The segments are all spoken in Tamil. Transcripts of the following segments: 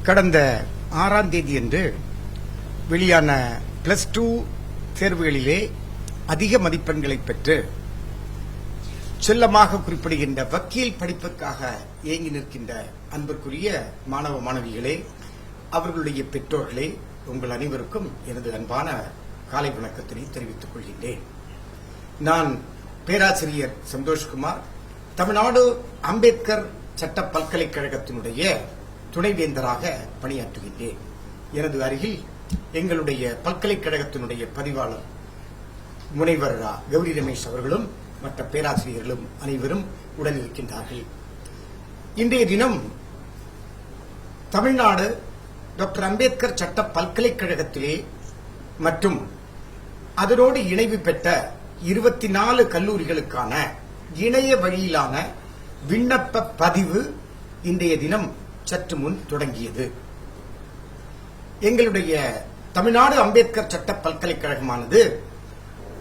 கடந்த 6ஆம் தேதியன்று வெளியான +2 தேர்வுகளிலே அதிக மதிப்பெண்களை பெற்று செல்லமாக குறிப்பிடுகின்ற வக்கீல் படிப்புக்காக ஏங்கி நிற்கின்ற அன்பிற்குரிய மாணவ மாணவிகளே, அவர்களுடைய பெற்றோர்களே, உங்கள் அனைவருக்கும் எனது அன்பான காலை வணக்கத்தினை தெரிவித்துக் கொள்கின்றேன். நான் பேராசிரியர் சந்தோஷ்குமார், தமிழ்நாடு அம்பேத்கர் சட்ட பல்கலைக்கழகத்தினுடைய துணைவேந்தராக பணியாற்றுகின்றேன். எனது அருகில் எங்களுடைய பல்கலைக்கழகத்தினுடைய பதிவாளர் முனைவர் கௌரி ரமேஷ் அவர்களும் மற்ற பேராசிரியர்களும் அனைவரும் உடன் இருக்கின்றார்கள். இன்றைய தினம் தமிழ்நாடு டாக்டர் அம்பேத்கர் சட்ட பல்கலைக்கழகத்திலே மற்றும் அதனோடு இணைவு பெற்ற 24 கல்லூரிகளுக்கான இணைய வழியிலான விண்ணப்ப பதிவு இன்றைய தினம் சற்று முன் தொடங்கியது. எங்களுடைய தமிழ்நாடு அம்பேத்கர் சட்ட பல்கலைக்கழகமானது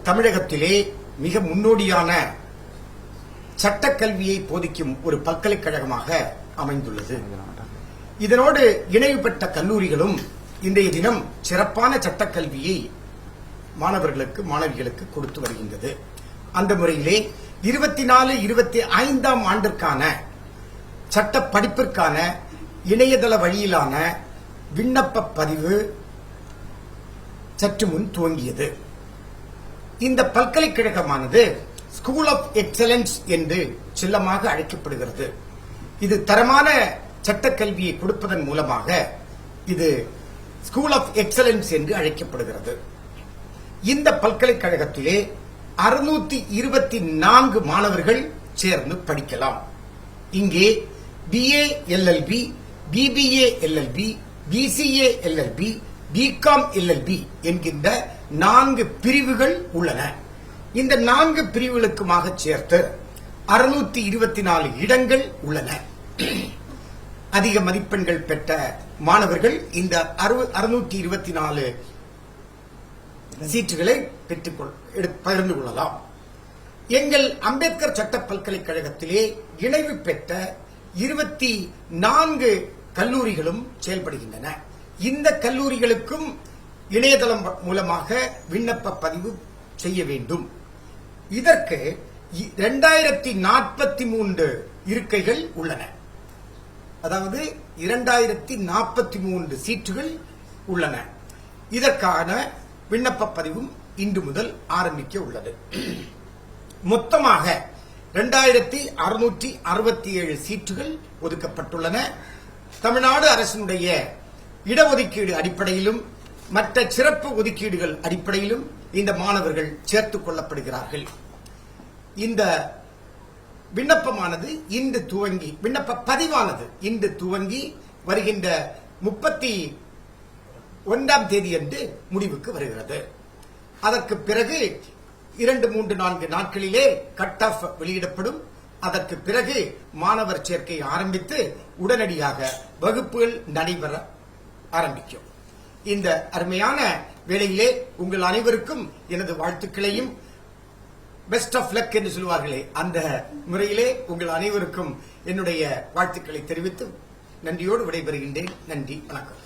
தமிழகத்திலே மிக முன்னோடியான சட்டக்கல்வியை போதிக்கும் ஒரு பல்கலைக்கழகமாக அமைந்துள்ளது. இதனோடு இணைவு பெற்ற கல்லூரிகளும் இன்றைய தினம் சிறப்பான சட்டக்கல்வியை மாணவர்களுக்கு மாணவிகளுக்கு கொடுத்து வருகின்றது. அந்த முறையிலே 24-25ஆம் ஆண்டிற்கான சட்ட படிப்பிற்கான இணையதள வழியிலான விண்ணப்ப பதிவு சற்று முன் துவங்கியது. இந்த பல்கலைக்கழகமானது ஸ்கூல் ஆஃப் எக்ஸலன்ஸ் என்று செல்லமாக அழைக்கப்படுகிறது. இது தரமான சட்டக்கல்வியை கொடுப்பதன் மூலமாக இது ஸ்கூல் ஆஃப் எக்ஸலன்ஸ் என்று அழைக்கப்படுகிறது. இந்த பல்கலைக்கழகத்திலே 624 மாணவர்கள் சேர்ந்து படிக்கலாம். இங்கே BA LLB, BBA LLB, BCA LLB, BCom LLB என்கின்ற 4 பிரிவுகள் உள்ளன. இந்த 4 பிரிவுகளுக்குமாக சேர்த்து 624 இடங்கள் உள்ளன. அதிக மதிப்பெண்கள் பெற்ற மாணவர்கள் இந்த 624 சீட்டுகளை பகிர்ந்து கொள்ளலாம். எங்கள் அம்பேத்கர் சட்ட பல்கலைக்கழகத்திலே இணைவு பெற்ற 24 கல்லூரிகளும் செயல்படுகின்றன. இந்த கல்லூரிகளுக்கும் இணையதளம் மூலமாக விண்ணப்ப பதிவு செய்ய வேண்டும். இதற்கு 2043 இருக்கைகள் உள்ளன. அதாவது 2043 சீட்டுகள் உள்ளன. இதற்கான விண்ணப்ப பதிவும் இன்று முதல் ஆரம்பிக்க உள்ளது. மொத்தமாக 2667 சீட்டுகள் ஒதுக்கப்பட்டுள்ளன. தமிழ்நாடு அரசினுடைய இடஒதுக்கீடு அடிப்படையிலும் மற்ற சிறப்பு ஒதுக்கீடுகள் அடிப்படையிலும் இந்த மாணவர்கள் சேர்த்துக் கொள்ளப்படுகிறார்கள். இந்த விண்ணப்பமானது இன்று துவங்கி விண்ணப்ப பதிவானது இன்று துவங்கி வருகின்ற 31ஆம் தேதியன்று முடிவுக்கு வருகிறது. அதற்கு பிறகு 2-3-4 நாட்களிலே கட் ஆஃப் வெளியிடப்படும். அதற்கு பிறகு மாணவர் சேர்க்கை ஆரம்பித்து உடனடியாக வகுப்புகள் நடைபெற ஆரம்பிக்கும். இந்த அருமையான வேளையிலே உங்கள் அனைவருக்கும் எனது வாழ்த்துக்களையும் பெஸ்ட் ஆஃப் லக் என்று சொல்வார்களே அந்த முறையிலே உங்கள் அனைவருக்கும் என்னுடைய வாழ்த்துக்களை தெரிவித்து நன்றியோடு விடைபெறுகின்றேன். நன்றி, வணக்கம்.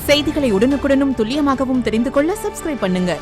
செய்திகளை உடனுக்குடனும் துல்லியமாகவும் தெரிந்து கொள்ள சப்ஸ்கிரைப் பண்ணுங்க.